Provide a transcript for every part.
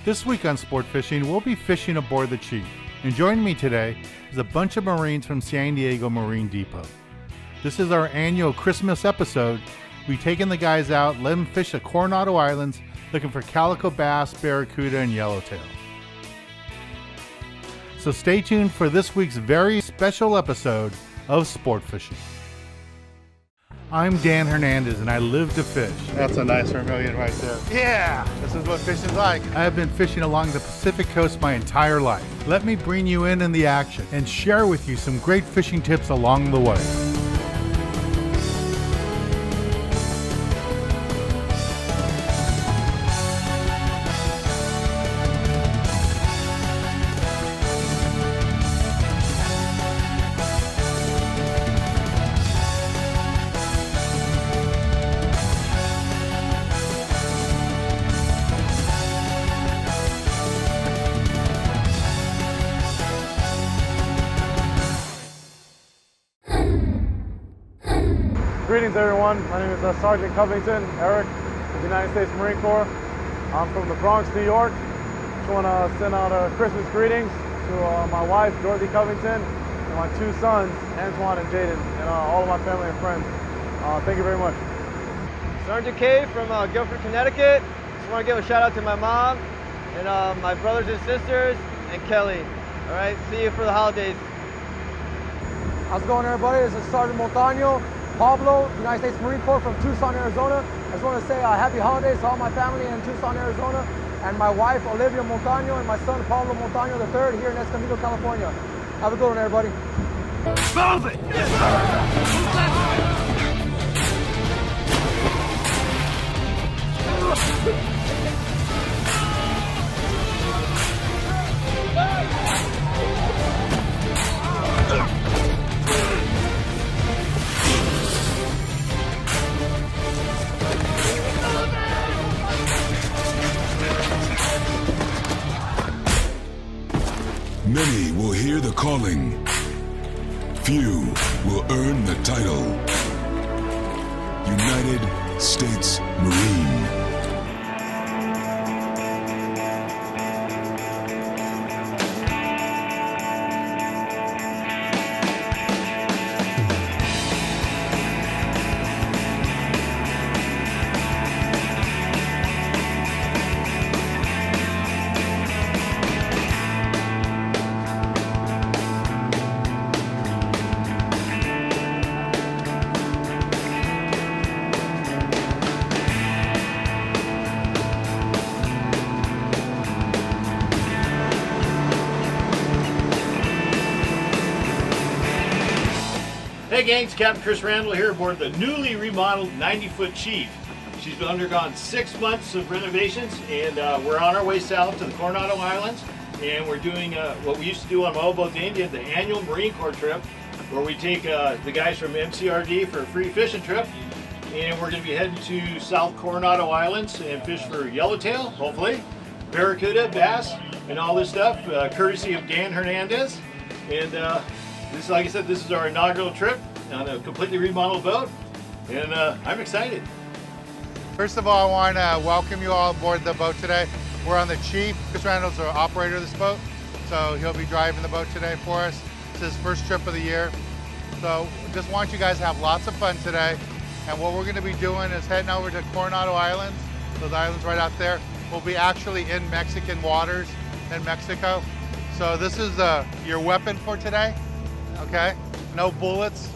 This week on Sport Fishing, we'll be fishing aboard the Chief. And joining me today is a bunch of Marines from San Diego Marine Depot. This is our annual Christmas episode. We've taken the guys out, let them fish the Coronado Islands, looking for calico bass, barracuda, and yellowtail. So stay tuned for this week's very special episode of Sport Fishing. I'm Dan Hernandez and I live to fish. That's a nice vermilion right there. Yeah, this is what fishing's like. I have been fishing along the Pacific coast my entire life. Let me bring you in the action and share with you some great fishing tips along the way. Greetings everyone, my name is Sergeant Covington, Eric, of the United States Marine Corps. I'm from the Bronx, New York. Just want to send out Christmas greetings to my wife, Dorothy Covington, and my two sons, Antoine and Jaden, and all of my family and friends. Thank you very much. Sergeant K from Guilford, Connecticut. Just want to give a shout out to my mom and my brothers and sisters and Kelly. All right, see you for the holidays. How's it going, everybody? This is Sergeant Montaño, Pablo, United States Marine Corps from Tucson, Arizona. I just want to say happy holidays to all my family in Tucson, Arizona, and my wife, Olivia Montaño, and my son, Pablo Montaño III, here in Escondido, California. Have a good one, everybody. Move it! Many will hear the calling. Few will earn the title. United States Marine. Hey gang, it's Captain Chris Randall here aboard the newly remodeled 90-foot Chief. She's undergone 6 months of renovations and we're on our way south to the Coronado Islands, and we're doing what we used to do on Motorboat to India, the annual Marine Corps trip, where we take the guys from MCRD for a free fishing trip, and we're going to be heading to South Coronado Islands and fish for yellowtail, hopefully, barracuda, bass, and all this stuff, courtesy of Dan Hernandez. And this, like I said, this is our inaugural trip on a completely remodeled boat, and I'm excited. First of all, I want to welcome you all aboard the boat today. We're on the Chief. Chris Randall's the operator of this boat, so he'll be driving the boat today for us. It's his first trip of the year. So just want you guys to have lots of fun today. And what we're going to be doing is heading over to Coronado Islands, those islands right out there. We'll be actually in Mexican waters in Mexico. So this is your weapon for today, okay? No bullets.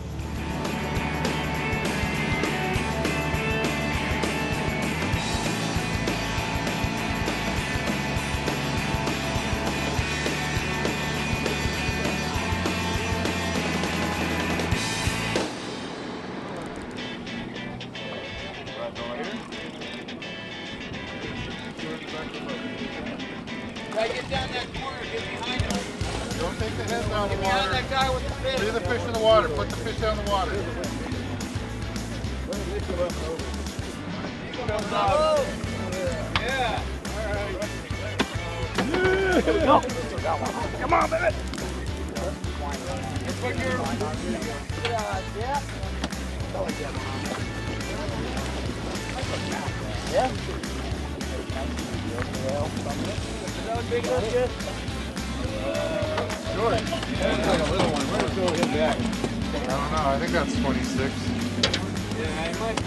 Right, get down that corner, get behind him. Don't take the head out of the Get behind water. that guy with the fish. Leave the fish in the water. Put the fish down in the water. Oh, yeah. All right. Come on, baby! Yeah. one big enough yet? Sure. That's like a little one. Where does it hit back? I don't know. I think that's 26. Yeah, it might.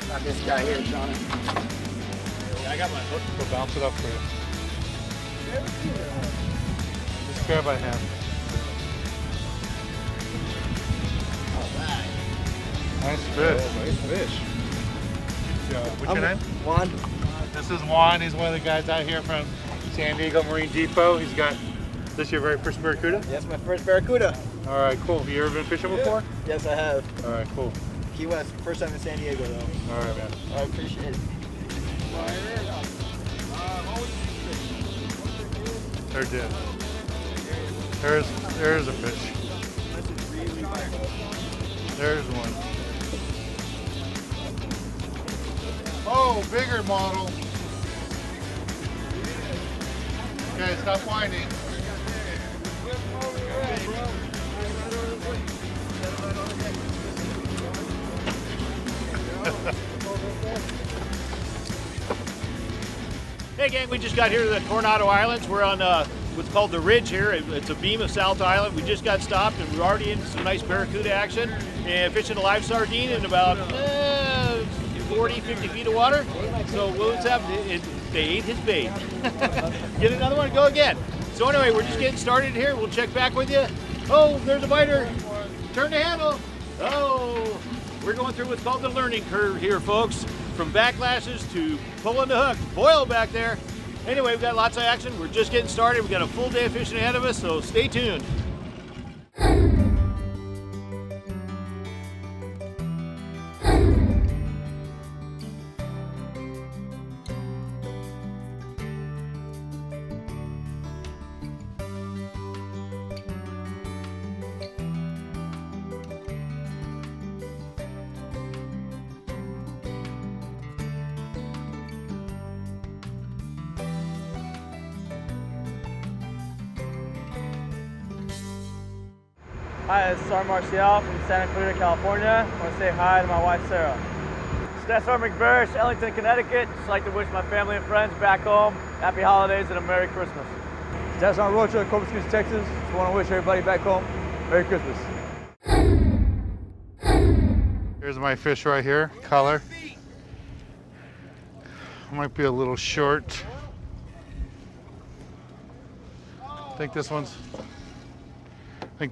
Not this guy here, Sean. I got my hook. We'll bounce it up for you. Just grab by hand. Nice fish. Oh, nice fish. What's your name? Juan. This is Juan. He's one of the guys out here from San Diego Marine Depot. He's got, this your very first barracuda? Yes, my first barracuda. All right, cool. You ever been fishing before? Yes, I have. All right, cool. Key West, first time in San Diego though. All right, man. I appreciate it. There it is. There's a fish. There's one. Oh, bigger model. Okay, stop whining. Hey gang, we just got here to the Coronado Islands. We're on what's called the Ridge here. It's a beam of South Island. We just got stopped and we're already in some nice barracuda action and fishing a live sardine in about 40, 50 feet of water. So what's happening? They ate his bait. Get another one, go again. So anyway, we're just getting started here. We'll check back with you. Oh, there's a biter. Turn the handle. Oh, we're going through what's called the learning curve here, folks. From backlashes to pulling the hook. Boil back there. Anyway, we've got lots of action. We're just getting started. We've got a full day of fishing ahead of us, so stay tuned. Hi, it's Sergeant Marcial from Santa Clarita, California. I want to say hi to my wife, Sarah. Staff Sergeant McBarish, Ellington, Connecticut. Just like to wish my family and friends back home happy holidays and a Merry Christmas. Staff Sergeant Rocha, Corpus Christi, Texas. Just want to wish everybody back home Merry Christmas. Here's my fish right here, color. Might be a little short. I think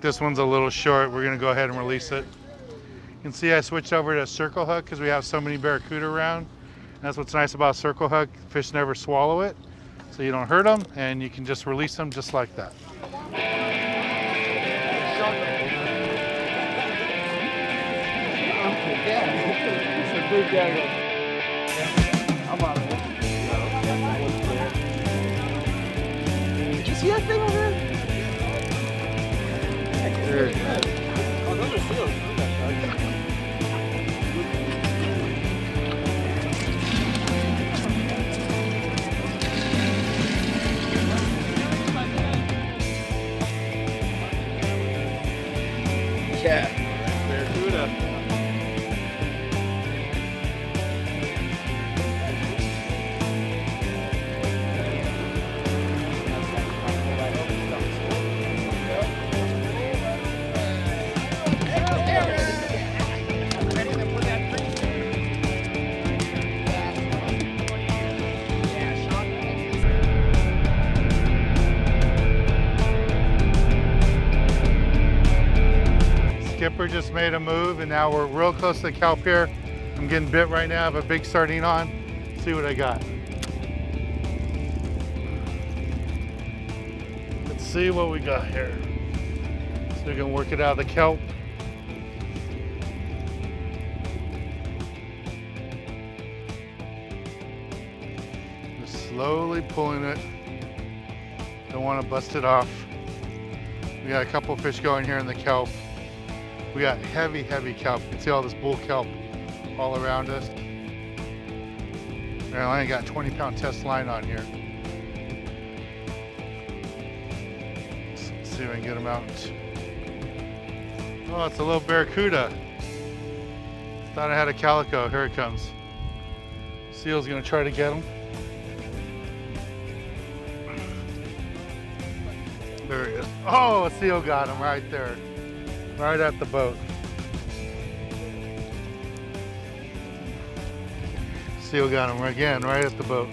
this one's a little short. We're gonna go ahead and release it. You can see I switched over to circle hook because we have so many barracuda around. And that's what's nice about circle hook. Fish never swallow it, so you don't hurt them, and you can just release them just like that. Did you see that thing over there? There. Oh, those are seals. Yeah. Barracuda. Skipper just made a move and now we're real close to the kelp here. I'm getting bit right now. I have a big sardine on. See what I got. Let's see what we got here. So we can work it out of the kelp. Just slowly pulling it. Don't want to bust it off. We got a couple fish going here in the kelp. We got heavy, heavy kelp. You can see all this bull kelp all around us. And I only got 20-pound test line on here. Let's see if I can get them out. Oh, it's a little barracuda. Thought I had a calico. Here it comes. Seal's gonna try to get him. There he is. Oh, a seal got him right there. Right at the boat. Seal got him again, right at the boat.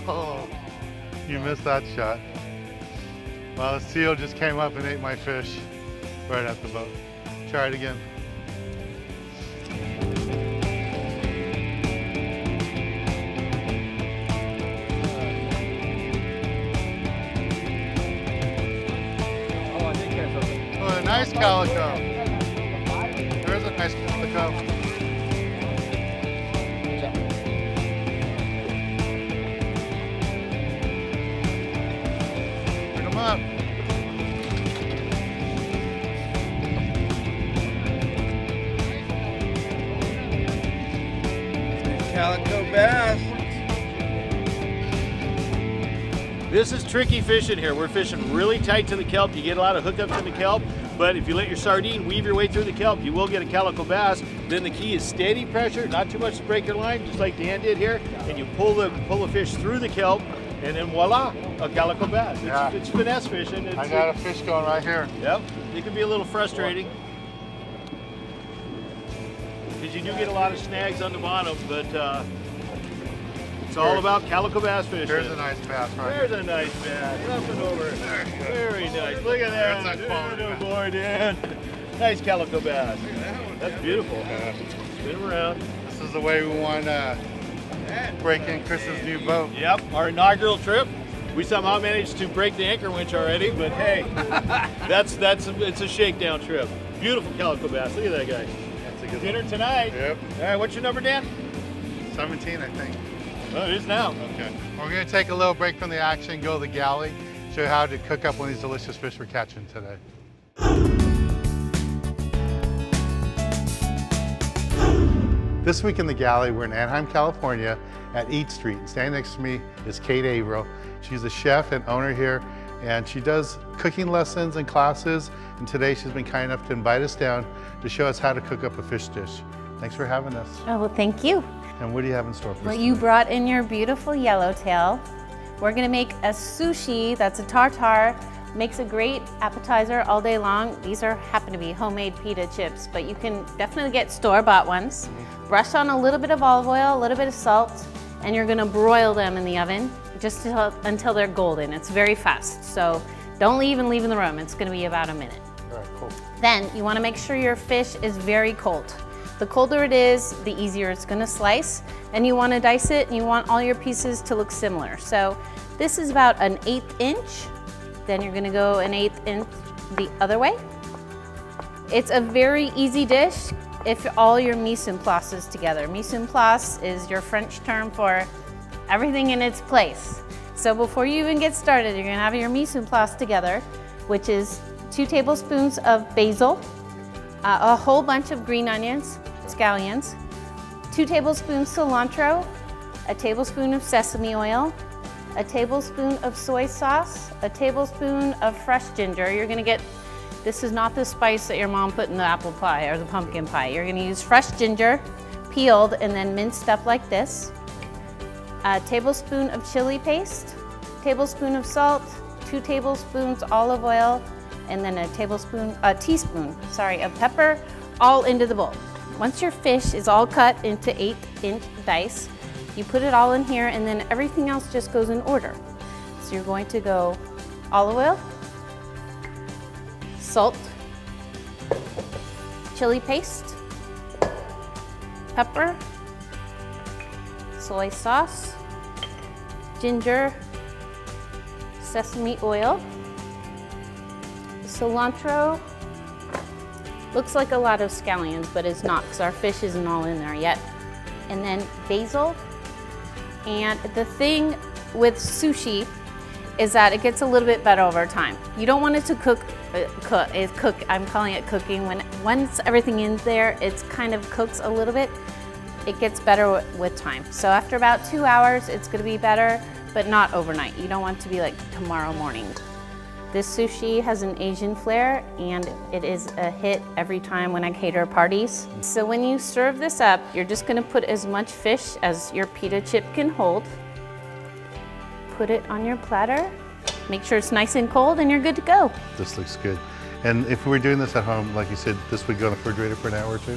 Oh, you missed that shot. Well, the seal just came up and ate my fish right at the boat. Try it again. Oh, a nice calico. There's a nice calico. Pick him up. Calico bass. This is tricky fishing here. We're fishing really tight to the kelp. You get a lot of hookups in the kelp, but if you let your sardine weave your way through the kelp, you will get a calico bass. Then the key is steady pressure, not too much to break your line, just like Dan did here, and you pull the fish through the kelp, and then voila, a calico bass. It's finesse fishing. I got a fish going right here. Yep, it can be a little frustrating because you do get a lot of snags on the bottom, but it's all about calico bass fishing. There's a nice bass right here. There's a nice bass. Up and over. Very nice. Look at that. That's a quality Oh boy, Dan. Nice calico bass. That's beautiful. Spin them around. This is the way we want to break in Chris's new boat. Yep, our inaugural trip. We somehow managed to break the anchor winch already, but hey, it's a shakedown trip. Beautiful calico bass. Look at that guy. That's a good Dinner one. tonight. Yep. All right, what's your number, Dan? 17, I think. Oh, it is now. Okay. We're going to take a little break from the action, go to the galley, show you how to cook up one of these delicious fish we're catching today. This week in the galley, we're in Anaheim, California at Eat Street. Standing next to me is Kate Averill. She's a chef and owner here, and she does cooking lessons and classes. And today she's been kind enough to invite us down to show us how to cook up a fish dish. Thanks for having us. Oh, well, thank you. And what do you have in store for us? Well, you brought in your beautiful yellowtail. We're gonna make a sushi that's a tartare. Makes a great appetizer all day long. These happen to be homemade pita chips, but you can definitely get store-bought ones. Brush on a little bit of olive oil, a little bit of salt, and you're gonna broil them in the oven just until they're golden. It's very fast, so don't even leave in the room. It's gonna be about a minute. All right, cool. Then you wanna make sure your fish is very cold. The colder it is, the easier it's gonna slice, and you wanna dice it, and you want all your pieces to look similar. So this is about an 1/8 inch. Then you're gonna go an 1/8 inch the other way. It's a very easy dish if all your mise en place is together. Mise en place is your French term for everything in its place. So before you even get started, you're gonna have your mise en place together, which is 2 tablespoons of basil, a whole bunch of green onions, scallions, 2 tablespoons cilantro, a tablespoon of sesame oil, a tablespoon of soy sauce, a tablespoon of fresh ginger. You're gonna get, this is not the spice that your mom put in the apple pie or the pumpkin pie. You're gonna use fresh ginger, peeled and then minced up like this. A tablespoon of chili paste, tablespoon of salt, 2 tablespoons olive oil, and then a teaspoon of pepper, all into the bowl. Once your fish is all cut into 1/8 inch dice, you put it all in here, and then everything else just goes in order. So you're going to go olive oil, salt, chili paste, pepper, soy sauce, ginger, sesame oil, cilantro. Looks like a lot of scallions, but it's not because our fish isn't all in there yet. And then basil. And the thing with sushi is that it gets a little bit better over time. You don't want it to cook, I'm calling it cooking. Once everything in there, it's kind of cooks a little bit. It gets better with time. So after about 2 hours, it's gonna be better, but not overnight. You don't want it to be like tomorrow morning. This sushi has an Asian flair, and it is a hit every time when I cater parties. So when you serve this up, you're just gonna put as much fish as your pita chip can hold. Put it on your platter. Make sure it's nice and cold, and you're good to go. This looks good. And if we were doing this at home, like you said, this would go in the refrigerator for an hour or two?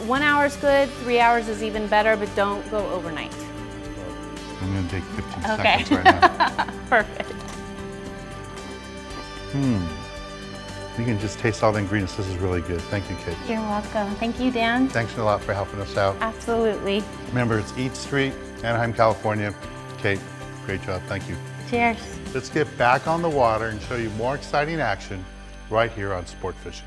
1 hour is good, 3 hours is even better, but don't go overnight. I'm gonna take 15 seconds right now. Perfect. You can just taste all the ingredients. This is really good. Thank you, Kate. You're welcome. Thank you, Dan. Thanks a lot for helping us out. Absolutely. Remember, it's Eat Street, Anaheim, California. Kate, great job. Thank you. Cheers. Let's get back on the water and show you more exciting action right here on Sport Fishing.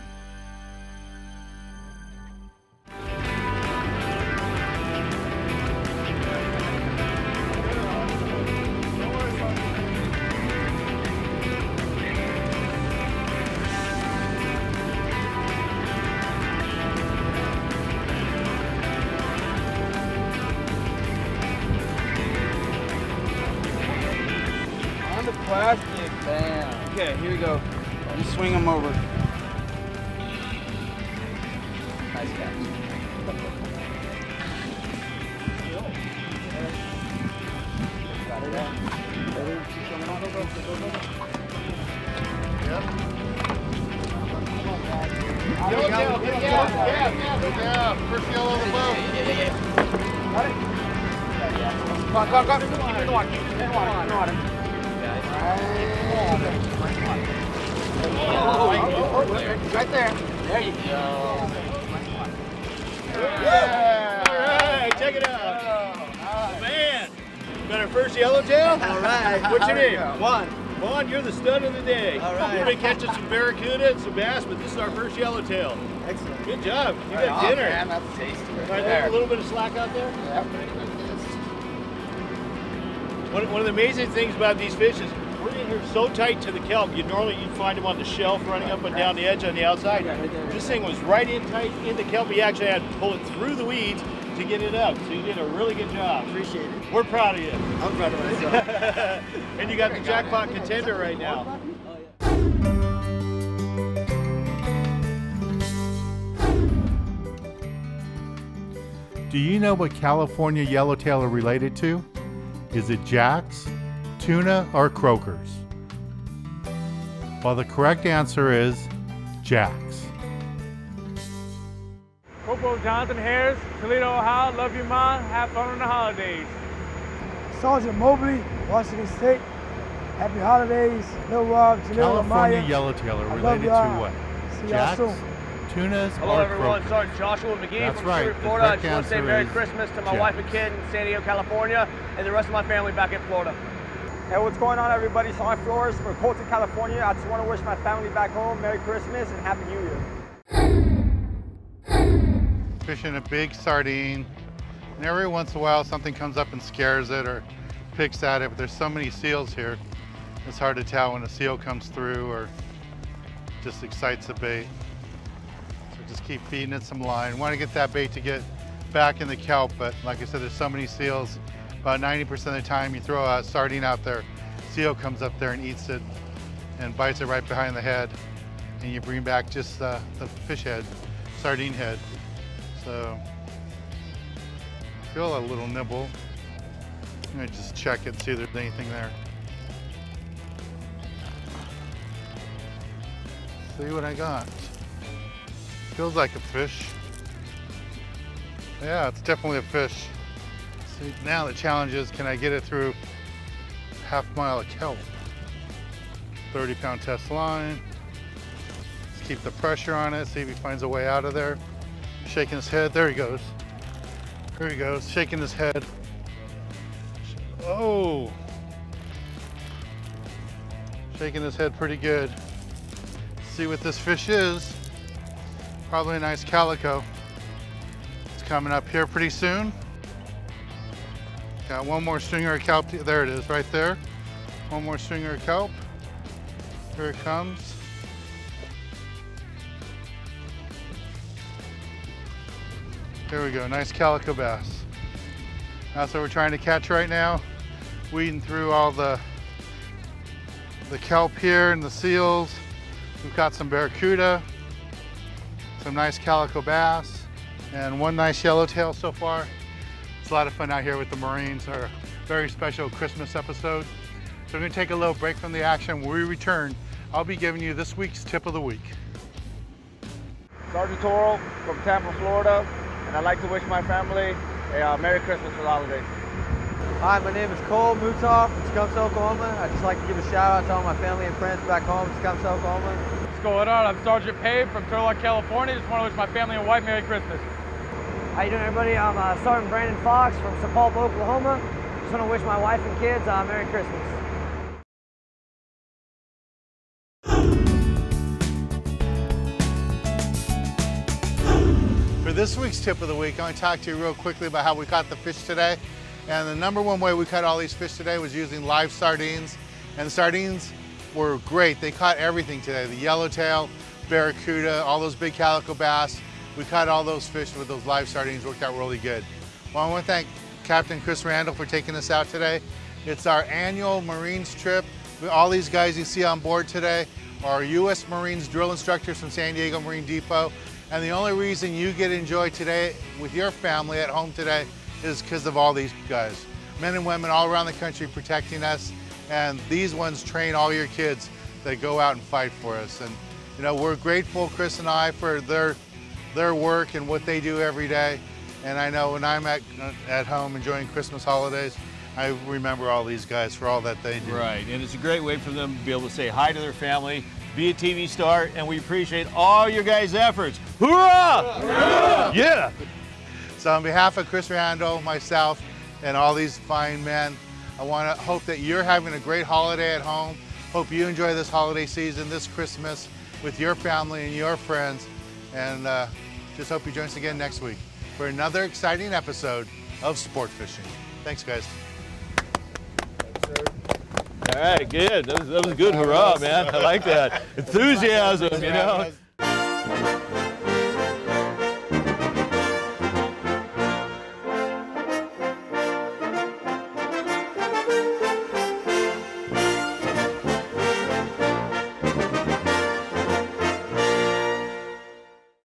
Plastic. Bam. Okay, here we go. You swing them over. Nice catch. Got it out. Ready? Yellowtail, yeah. First yellow on the boat. Got it? Come on. Keep in the water. Keep in the water. Right there. There you go. Yeah. All right, check it out. Oh, man. Got our first yellowtail? All right. What's your name? Juan, you're the stud of the day. All right. We've been catching some barracuda and some bass, but this is our first yellowtail. Excellent. Good job. You got dinner. Man, that's tasty right Right, there. a little bit of slack out there? Yeah. One of the amazing things about these fish is we're in here so tight to the kelp. You'd find them on the shelf running up and down the edge on the outside. This thing was right in tight in the kelp. You actually had to pull it through the weeds to get it up. So you did a really good job. Appreciate it. We're proud of you. I'm proud of myself. And you got the jackpot contender right now. Do you know what California yellowtail are related to? Is it jacks, tuna, or croakers? Well, the correct answer is jacks. Corporal Jonathan Harris, Toledo, Ohio. Love you, Mom. Have fun on the holidays. Sergeant Mobley, Washington State. Happy holidays. Lil Rob, Jaleel, California Amaya. yellowtail are I love related to y'all. what? See y'all Jacks, soon. tunas, Hello or everyone, croakers? Sergeant Joshua McGee That's from right. Stuart, The Florida. I correct just want to say answer Merry is Christmas to my jacks. wife and kid in San Diego, California, and the rest of my family back in Florida. Hey, what's going on, everybody? Sean Flores from Colton, California. I just want to wish my family back home Merry Christmas and Happy New Year. Fishing a big sardine, and every once in a while something comes up and scares it or picks at it, but there's so many seals here, it's hard to tell when a seal comes through or just excites the bait. So just keep feeding it some line. Want to get that bait to get back in the kelp, but like I said, there's so many seals. About 90% of the time you throw a sardine out there, seal comes up there and eats it and bites it right behind the head, and you bring back just the fish head, sardine head. So feel a little nibble. I'm gonna just check it and see if there's anything there. See what I got. Feels like a fish. Yeah, it's definitely a fish. See, now the challenge is, can I get it through half mile of kelp? 30-pound test line. Let's keep the pressure on it, see if he finds a way out of there. Shaking his head, there he goes. There he goes, shaking his head. Oh! Shaking his head pretty good. See what this fish is. Probably a nice calico. It's coming up here pretty soon. Got one more stringer of kelp. There it is, right there. One more stringer of kelp. Here it comes. There we go, nice calico bass. That's what we're trying to catch right now. Weeding through all the the kelp here and the seals. We've got some barracuda, some nice calico bass, and one nice yellowtail so far. It's a lot of fun out here with the Marines, our very special Christmas episode. So we're gonna take a little break from the action. When we return, I'll be giving you this week's tip of the week. Sergeant Toro from Tampa, Florida, and I'd like to wish my family a Merry Christmas for the holidays. Hi, my name is Cole Mutov from Tecumseh, Oklahoma. I'd just like to give a shout out to all my family and friends back home in Tecumseh, Oklahoma. What's going on? I'm Sergeant Pape from Turlock, California. Just want to wish my family and wife Merry Christmas. How you doing, everybody? I'm Sergeant Brandon Fox from Sepulveda, Oklahoma. Just want to wish my wife and kids Merry Christmas. For this week's tip of the week, I'm going to talk to you real quickly about how we caught the fish today. And the number one way we caught all these fish today was using live sardines. And the sardines were great. They caught everything today. The yellowtail, barracuda, all those big calico bass. We caught all those fish with those live sardines. Worked out really good. Well, I want to thank Captain Chris Randall for taking us out today. It's our annual Marines trip. All these guys you see on board today are U.S. Marines drill instructors from San Diego Marine Depot. And the only reason you get to enjoy today with your family at home today is because of all these guys. Men and women all around the country protecting us, and these ones train all your kids that go out and fight for us. And you know, we're grateful, Chris and I, for their work and what they do every day. And I know when I'm at home enjoying Christmas holidays, I remember all these guys for all that they do. Right, and it's a great way for them to be able to say hi to their family, be a TV star, and we appreciate all your guys' efforts. Hoorah! Hoorah! Yeah! So on behalf of Chris Randall, myself, and all these fine men, I want to hope that you're having a great holiday at home. Hope you enjoy this holiday season, this Christmas, with your family and your friends. And just hope you join us again next week for another exciting episode of Sport Fishing. Thanks, guys. All right, good. That was good. Hurrah, man. I like that. Enthusiasm, you know.